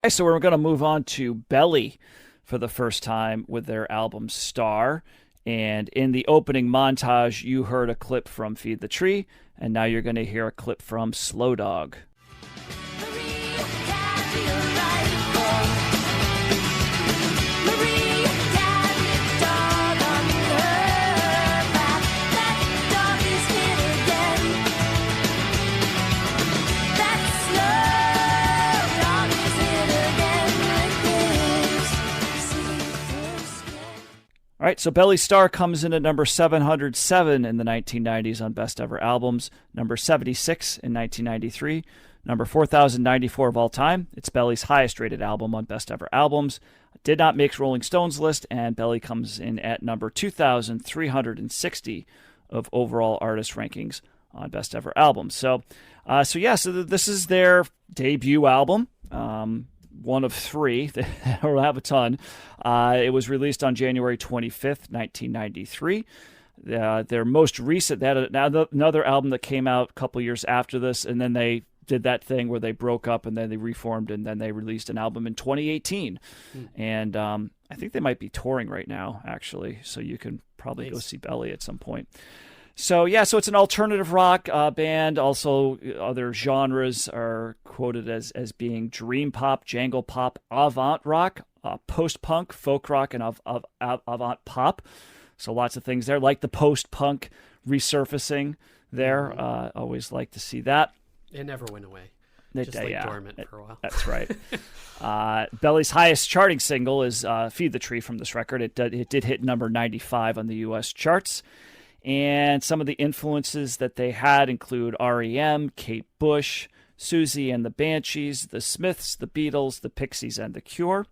So we're going to move on to Belly for the first time with their album Star. And in the opening montage, you heard a clip from Feed the Tree, and now you're going to hear a clip from Slow Dog. All right, so Belly Star comes in at number 707 in the 1990s on Best Ever Albums, number 76 in 1993, number 4094 of all time. It's Belly's highest rated album on Best Ever Albums. Did not make Rolling Stone's list, and Belly comes in at number 2,360 of overall artist rankings on Best Ever Albums. So this is their debut album. One of three. They don't have a ton. It was released on January 25th, 1993. Their most recent, they had another album that came out a couple years after this, and then they did that thing where they broke up and then they reformed, and then they released an album in 2018. And I think they might be touring right now, actually, so you can probably go see Belly at some point. So it's an alternative rock band. Also, other genres are quoted as being dream pop, jangle pop, avant rock, post-punk, folk rock, and avant pop. So lots of things there, like the post-punk resurfacing there. Always like to see that. It never went away. Just dormant for a while. That's right. Belly's highest charting single is Feed the Tree from this record. It did hit number 95 on the U.S. charts. And some of the influences that they had include R.E.M., Kate Bush, Susie and the Banshees, the Smiths, the Beatles, the Pixies, and the Cure.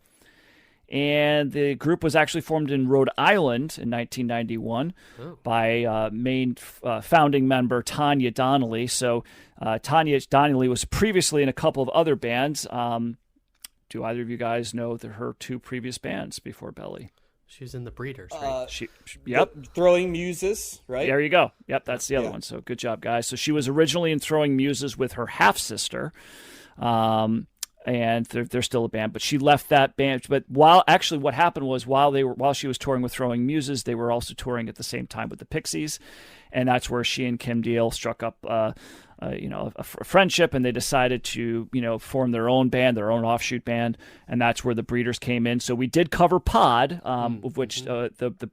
And the group was actually formed in Rhode Island in 1991 by main founding member Tanya Donnelly. So Tanya Donnelly was previously in a couple of other bands. Do either of you guys know her two previous bands before Belly? She was in the Breeders, right? Yep. Throwing Muses, right? There you go. Yep, that's the other one. So good job, guys. So she was originally in Throwing Muses with her half-sister, and they're still a band. But she left that band. But what happened was while she was touring with Throwing Muses, they were also touring at the same time with the Pixies, and that's where she and Kim Deal struck up a friendship, and they decided to, form their own band, their own offshoot band, and that's where the Breeders came in. So we did cover Pod, of which the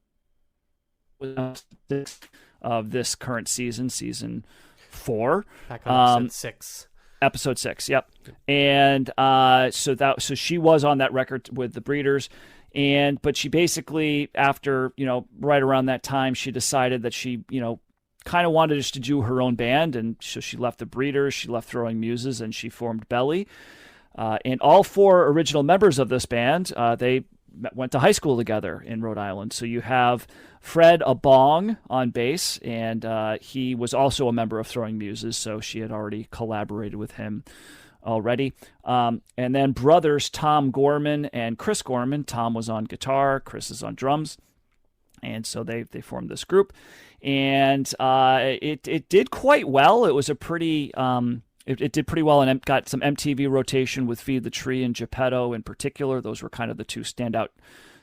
of this current season 4. Back on episode 6. Episode 6, yep. And so she was on that record with the Breeders, but she basically, after, right around that time, she decided that she, kind of wanted just to do her own band, and so she left the Breeders, she left Throwing Muses, and she formed Belly. And all 4 original members of this band, they went to high school together in Rhode Island. So you have Fred Abong on bass, and he was also a member of Throwing Muses, so she had already collaborated with him already. And then brothers Tom Gorman and Chris Gorman. Tom was on guitar, Chris is on drums. And so they formed this group. And it did quite well. It was a pretty... It did pretty well and got some MTV rotation with Feed the Tree and Geppetto in particular. Those were kind of the two standout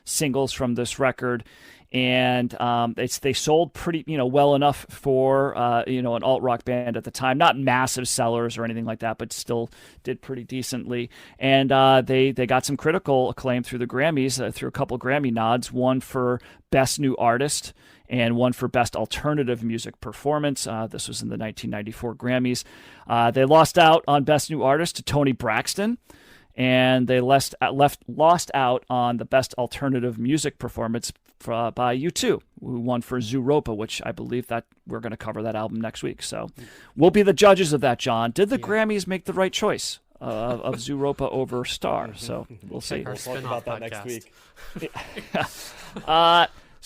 singles from this record. And they sold pretty, well enough for, an alt-rock band at the time. Not massive sellers or anything like that, but still did pretty decently. And they got some critical acclaim through the Grammys, through a couple Grammy nods, one for Best New Artist and one for Best Alternative Music Performance. This was in the 1994 Grammys. They lost out on Best New Artist to Toni Braxton, and they lost out on the Best Alternative Music Performance by U2, who won for Zooropa, which I believe that we're going to cover that album next week. So we'll be the judges of that, John. Did the Grammys make the right choice of Zooropa over Star? So we'll see. We'll talk about that next week.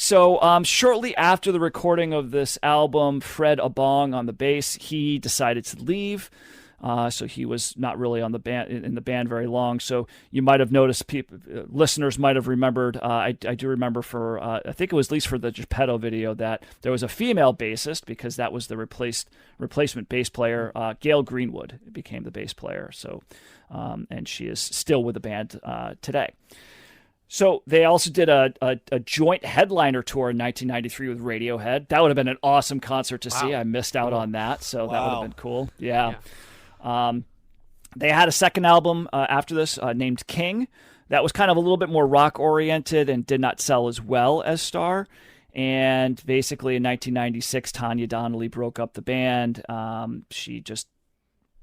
So shortly after the recording of this album, Fred Abong on the bass, he decided to leave So he was not really on the band in the band very long. So you might have noticed, listeners might have remembered. I do remember for I think it was at least for the Geppetto video that there was a female bassist because that was the replacement bass player. Gail Greenwood became the bass player. So and she is still with the band today. So they also did a joint headliner tour in 1993 with Radiohead. That would have been an awesome concert to see. I missed out on that, so that would have been cool. Yeah. They had a second album after this named King. That was kind of a little bit more rock-oriented and did not sell as well as Star. And basically in 1996, Tanya Donnelly broke up the band. She just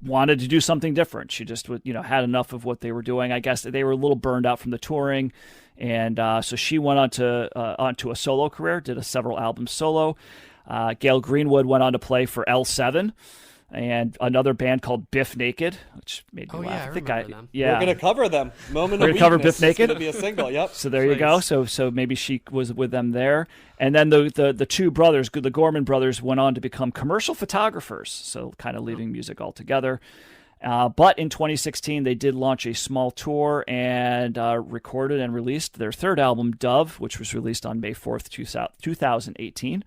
wanted to do something different. She just had enough of what they were doing. I guess they were a little burned out from the touring, and so she went onto a solo career, did several albums solo. Gail Greenwood went on to play for L7 and another band called Biff Naked, which made me laugh. I remember them. We're gonna cover them. We're gonna cover Biff Naked. It's gonna be a single. Yep. So there you go. So maybe she was with them there, and then the two brothers, the Gorman brothers, went on to become commercial photographers. So kind of leaving music altogether. But in 2016, they did launch a small tour and recorded and released their third album, Dove, which was released on May 4th, 2018.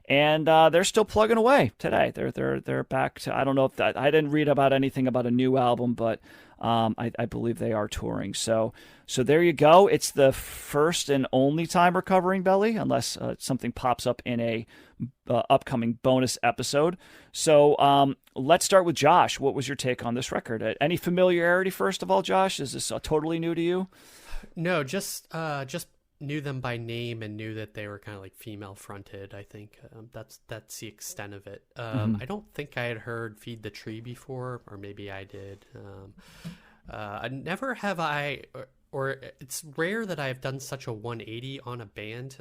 And they're still plugging away today. They're back to, I don't know if that, I didn't read about anything about a new album, but I believe they are touring. So there you go. It's the first and only time we're covering Belly, unless something pops up in a upcoming bonus episode. So let's start with Josh. What was your take on this record? Any familiarity, first of all, Josh? Is this totally new to you? No, just knew them by name and knew that they were kind of like female fronted. I think that's the extent of it. I don't think I had heard Feed the Tree before, or maybe I did. Never have I, or it's rare that I've done such a 180 on a band,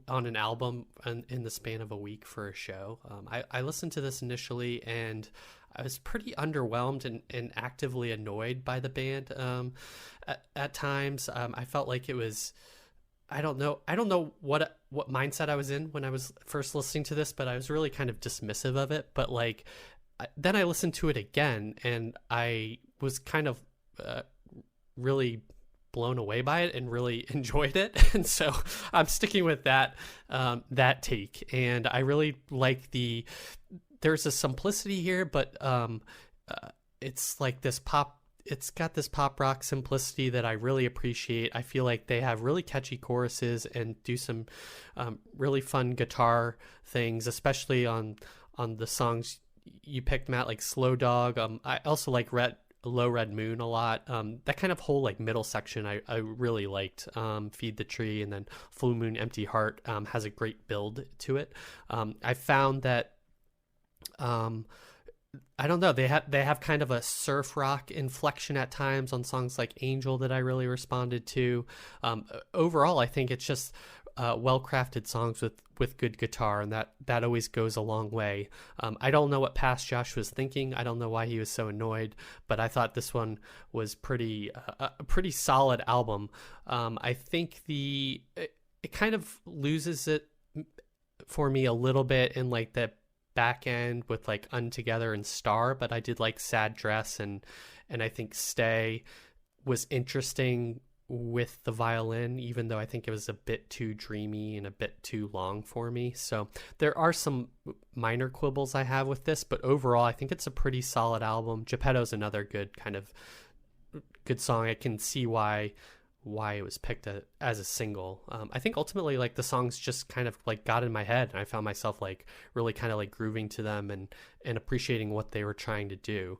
on an album in the span of a week for a show. I listened to this initially and I was pretty underwhelmed and actively annoyed by the band at times. I felt like it was, I don't know what mindset I was in when I was first listening to this, but I was really kind of dismissive of it. But like, then I listened to it again and I was kind of really blown away by it and really enjoyed it. And so I'm sticking with that take. And I really like there's a simplicity here, but it's like this pop. It's got this pop rock simplicity that I really appreciate. I feel like they have really catchy choruses and do some really fun guitar things, especially on the songs you picked, Matt, like Slow Dog. I also like Low Red Moon a lot. That kind of whole like middle section I really liked. Feed the Tree and then Full Moon Empty Heart has a great build to it. I found that I don't know. They have kind of a surf rock inflection at times on songs like Angel that I really responded to. Overall, I think it's just well-crafted songs with good guitar, and that always goes a long way. I don't know what past Josh was thinking. I don't know why he was so annoyed, but I thought this one was a pretty solid album. I think it kind of loses it for me a little bit in like the back end with like Untogether and Star, but I did like Sad Dress and I think Stay was interesting with the violin, even though I think it was a bit too dreamy and a bit too long for me. So there are some minor quibbles I have with this, but overall I think it's a pretty solid album. Geppetto's another good song. I can see why it was picked as a single. I think ultimately like the songs just kind of like got in my head and I found myself like really kind of like grooving to them and appreciating what they were trying to do.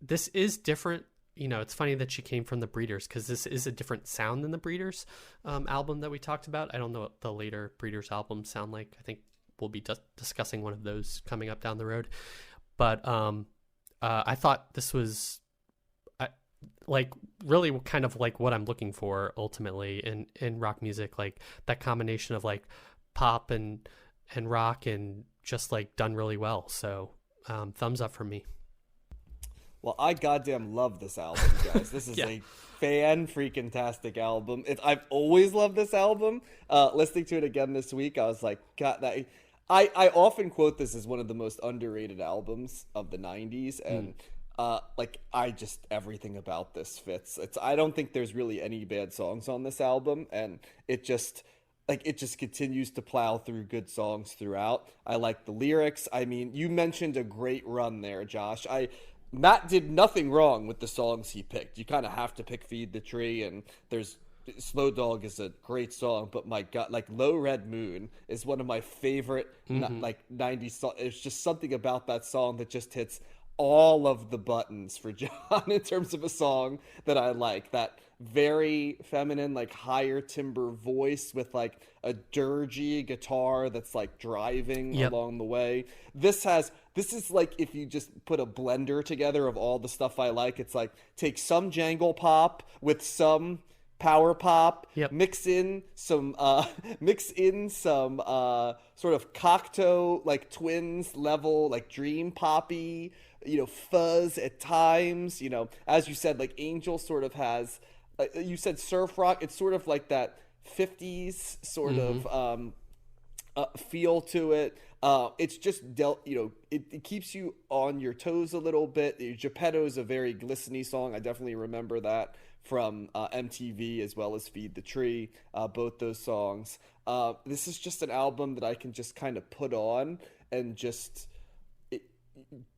This is different. It's funny that she came from the Breeders because this is a different sound than the Breeders album that we talked about. I don't know what the later Breeders albums sound like. I think we'll be discussing one of those coming up down the road. But I thought this was like really kind of like what I'm looking for ultimately in rock music, like that combination of like pop and rock and just like done really well. So thumbs up from me. Well, I goddamn love this album, guys. This is a fan-freaking-tastic album. I've always loved this album. Listening to it again this week, I was like, God, I often quote this as one of the most underrated albums of the 90s, and like everything about this fits. I don't think there's really any bad songs on this album, and it just continues to plow through good songs throughout. I like the lyrics. I mean, you mentioned a great run there, Josh. Matt did nothing wrong with the songs he picked. You kind of have to pick Feed the Tree, and there's Slow Dog is a great song, but my God, like Low Red Moon is one of my favorite like 90s songs. It's just something about that song that just hits all of the buttons for John in terms of a song that I like. That very feminine, like higher timbre voice with like a dirgy guitar that's like driving along the way. This is like if you just put a blender together of all the stuff I like. It's like take some jangle pop with some power pop, mix in some sort of Cocteau like Twins level like dream poppy, fuzz at times. As you said, like Angel sort of has, you said surf rock. It's sort of like that 50s sort of feel to it. It's just it keeps you on your toes a little bit. Geppetto is a very glisteny song. I definitely remember that from MTV as well as Feed the Tree, both those songs. This is just an album that I can just kind of put on and just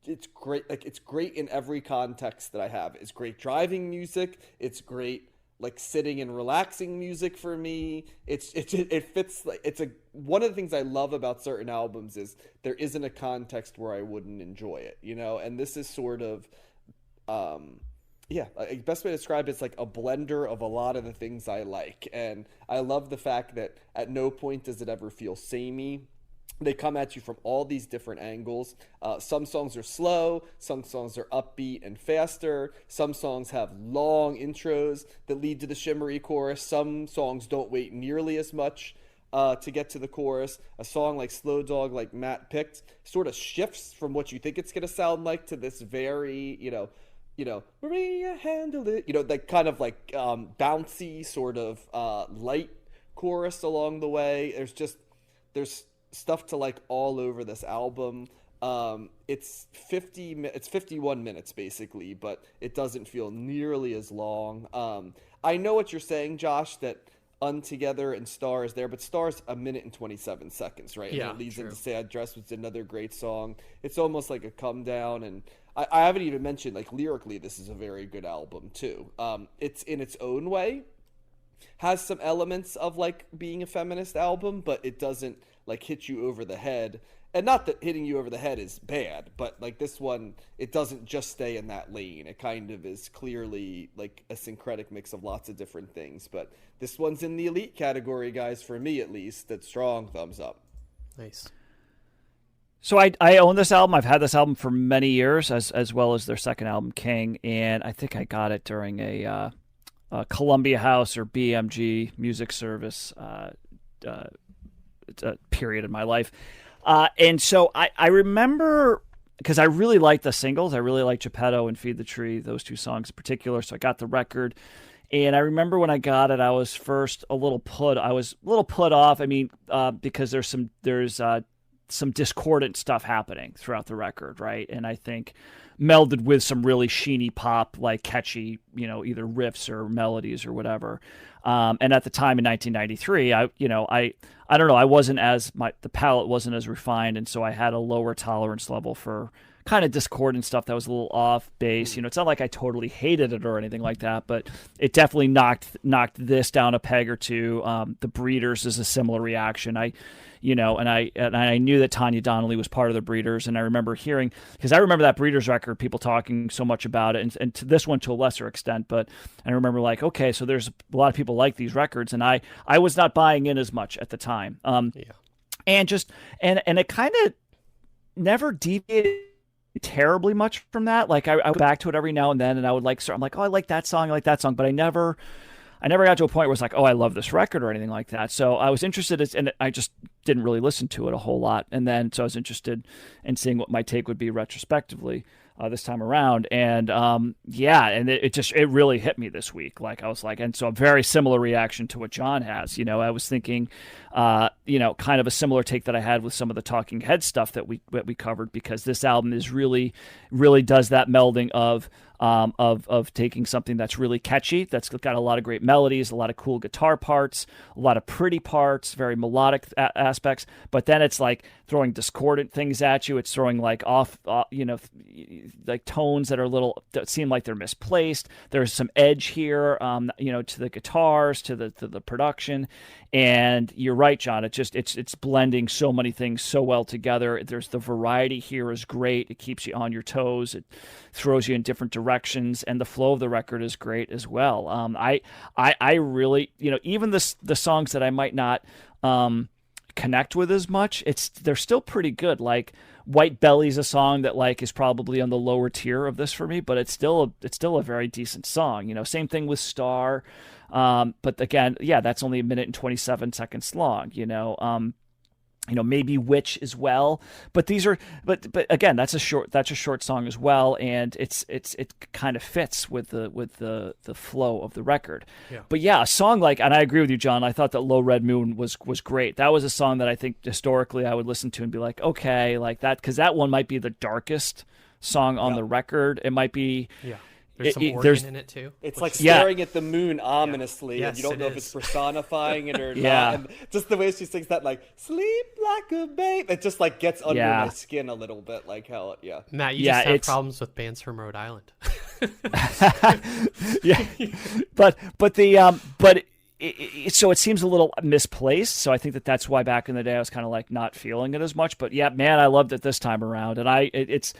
it's great. Like it's great in every context that I have. It's great driving music. It's great like sitting and relaxing music for me. It fits. Like one of the things I love about certain albums is there isn't a context where I wouldn't enjoy it, and this is sort of best way to describe it's like a blender of a lot of the things I like. And I love the fact that at no point does it ever feel samey. They come at you from all these different angles. Some songs are slow, some songs are upbeat and faster, some songs have long intros that lead to the shimmery chorus, some songs don't wait nearly as much to get to the chorus. A song like Slow Dog, like Matt picked, sort of shifts from what you think it's going to sound like to this very, Maria handled it, like kind of like bouncy sort of light chorus along the way. There's stuff to like all over this album. It's 51 minutes basically, but it doesn't feel nearly as long. I know what you're saying, Josh, that Untogether and Star is there, but Star's 1 minute and 27 seconds, right? And it leads into Sad Dress, which is another great song. It's almost like a come down, and I haven't even mentioned, like, lyrically, this is a very good album too. It's in its own way has some elements of like being a feminist album, but it doesn't like hit you over the head. And not that hitting you over the head is bad, but like this one, it doesn't just stay in that lane. It kind of is clearly like a syncretic mix of lots of different things. But this one's in the elite category, guys, for me at least. That's strong thumbs up. Nice. So I own this album. I've had this album for many years, as well as their second album, King, and I think I got it during a Columbia House or BMG music service period in my life. And so I remember, because I really like the singles. I really like Geppetto and Feed the Tree, those two songs in particular. So I got the record. And I remember when I got it, I was first a little put off. I mean, because there's some discordant stuff happening throughout the record, right? And I think melded with some really sheeny pop, like catchy, either riffs or melodies or whatever. And at the time in 1993, I don't know, I wasn't the palette wasn't as refined, and so I had a lower tolerance level for kind of discordant stuff that was a little off base. It's not like I totally hated it or anything like that, but it definitely knocked this down a peg or two. The Breeders is a similar reaction. I knew that Tanya Donnelly was part of the Breeders, and I remember hearing, because I remember that Breeders record, people talking so much about it, and to this one to a lesser extent, but I remember like, okay, so there's a lot of people like these records, and I was not buying in as much at the time. And it kind of never deviated terribly much from that. Like I would go back to it every now and then, and I'm like, oh, I like that song, but I never got to a point where it's like, oh, I love this record or anything like that. So I was interested and I just didn't really listen to it a whole lot. And then, so I was interested in seeing what my take would be retrospectively. this time around. And and it really hit me this week. Like I was like, and so a very similar reaction to what John has. I was thinking, kind of a similar take that I had with some of the Talking Head stuff that we covered, because this album is really does that melding of taking something that's really catchy, that's got a lot of great melodies, a lot of cool guitar parts, a lot of pretty parts, very melodic aspects, but then it's like throwing discordant things at you. It's throwing like off, like tones that seem like they're misplaced. There's some edge here, to the guitars, to the production. And you're right, John. It's blending so many things so well together. There's the variety here is great. It keeps you on your toes. It throws you in different directions, and the flow of the record is great as well. I really, even the songs that I might not connect with as much, they're still pretty good. Like White Belly's a song that like is probably on the lower tier of this for me, but it's still a very decent song. Same thing with Star. But again, that's only 1 minute and 27 seconds long, maybe Witch as well, but but again, that's a short song as well. And it kind of fits with the flow of the record. Yeah. But a song like, and I agree with you, John, I thought that Low Red Moon was great. That was a song that I think historically I would listen to and be like, okay, like that, because that one might be the darkest song on the record. It might be, There's some organ in it too. It's like staring at the moon ominously, Yes, and you don't know if it's personifying it or Yeah. not. And just the way she sings that, like "sleep like a babe," it just like gets under my skin a little bit. Like how, Matt, you just have problems with bands from Rhode Island. So it seems a little misplaced. So I think that's why back in the day I was kind of like not feeling it as much. But man, I loved it this time around, and it's.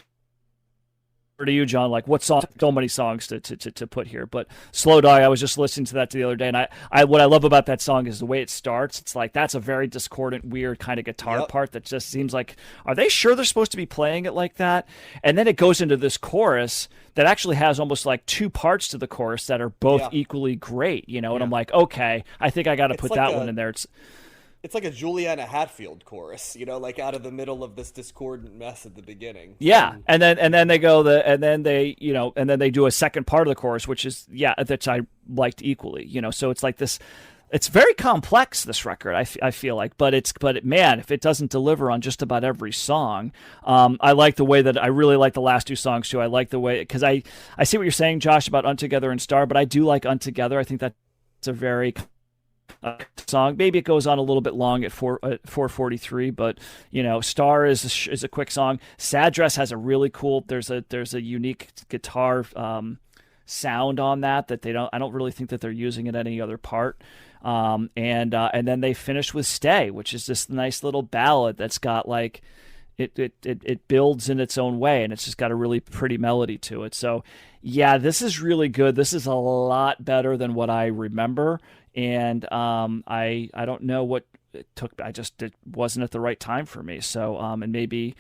To you, John, like what song? So many songs to put here, but Slow Dog, I was just listening to that the other day, and I what I love about that song is the way it starts. It's like that's a very discordant, weird kind of guitar part that just seems like, are they sure they're supposed to be playing it like that? And then it goes into this chorus that actually has almost like two parts to the chorus that are both equally great, and I'm like, okay, I think I got to put like that one in there. It's like a Juliana Hatfield chorus, like out of the middle of this discordant mess at the beginning. Yeah, and then they go and then they do a second part of the chorus, which is that I liked equally. So it's like this. It's very complex, this record. I feel like, but man, if it doesn't deliver on just about every song, I like the way that I really like the last two songs too. I like the way, because I see what you're saying, Josh, about Untogether and Star, but I do like Untogether. I think that's a very song. Maybe it goes on a little bit long at 4:43, but Star is a quick song. Sad Dress has a really cool. There's a unique guitar sound on that I don't really think that they're using it any other part. And then they finish with Stay, which is this nice little ballad that's got like it builds in its own way, and it's just got a really pretty melody to it. So this is really good. This is a lot better than what I remember. And I don't know what it took. It wasn't at the right time for me. So and maybe,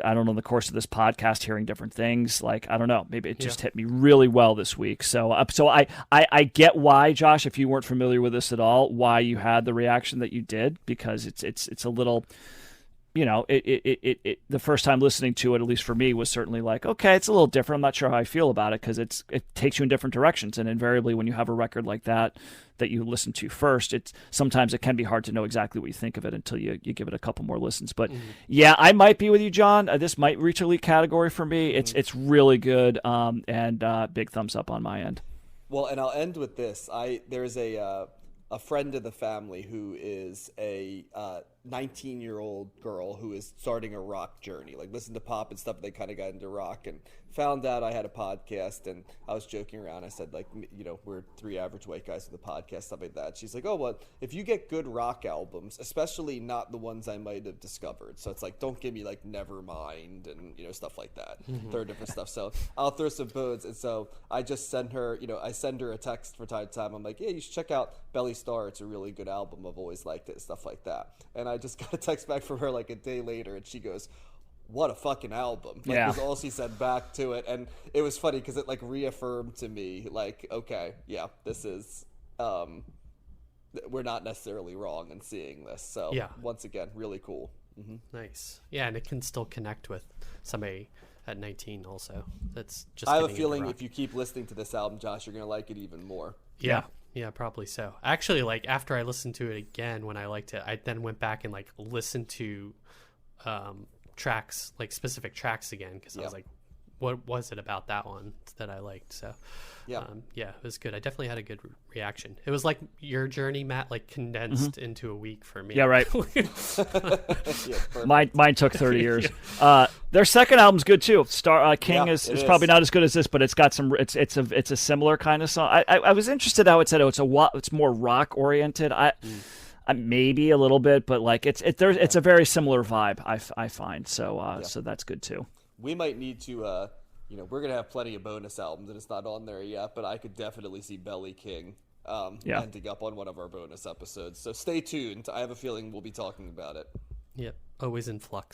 I don't know, in the course of this podcast, hearing different things, like I don't know, maybe it just hit me really well this week. So I get why, Josh, if you weren't familiar with this at all, why you had the reaction that you did, because it's a little. The first time listening to it, at least for me, was certainly like, okay, it's a little different. I'm not sure how I feel about it, because it takes you in different directions. And invariably, when you have a record like that you listen to first, sometimes it can be hard to know exactly what you think of it until you give it a couple more listens. But I might be with you, John. This might reach elite category for me. It's really good, and big thumbs up on my end. Well, and I'll end with this. There's a friend of the family who is a 19-year-old girl who is starting a rock journey, like listen to pop and stuff. They kind of got into rock and found out I had a podcast, and I was joking around. I said, like, we're three average white guys with a podcast, stuff like that. She's like, oh, well, if you get good rock albums, especially not the ones I might have discovered. So it's like, don't give me like Nevermind and, stuff like that. Throw different stuff. So I'll throw some bones. And so I just send her, I send her a text from time to time. I'm like, yeah, you should check out Belly Star. It's a really good album. I've always liked it, stuff like that. And I just got a text back from her like a day later, and she goes, what a fucking album. Like, was all she said back to it. And it was funny because it like reaffirmed to me, like, okay, yeah, this is we're not necessarily wrong in seeing this. So once again, really cool. Nice. Yeah, and it can still connect with somebody at 19 also. That's just I have a getting into feeling rock. if you keep listening to this album, Josh, you're gonna like it even more. Yeah, probably so. Actually, like after I listened to it again when I liked it, I then went back and like listened to tracks, like specific tracks again, because I was like, what was it about that one that I liked? So yeah, it was good. I definitely had a good reaction. It was like your journey, Matt, like condensed into a week for me. Yeah, right. Yeah, Mine took 30 years. Their second album's good too. King is probably not as good as this, but it's got some. It's a similar kind of song. I was interested how it said it's more rock oriented. I maybe a little bit, but like it's a very similar vibe. I find so that's good too. We might need to, we're going to have plenty of bonus albums, and it's not on there yet, but I could definitely see Belly King ending up on one of our bonus episodes. So stay tuned. I have a feeling we'll be talking about it. Yep, always in flux.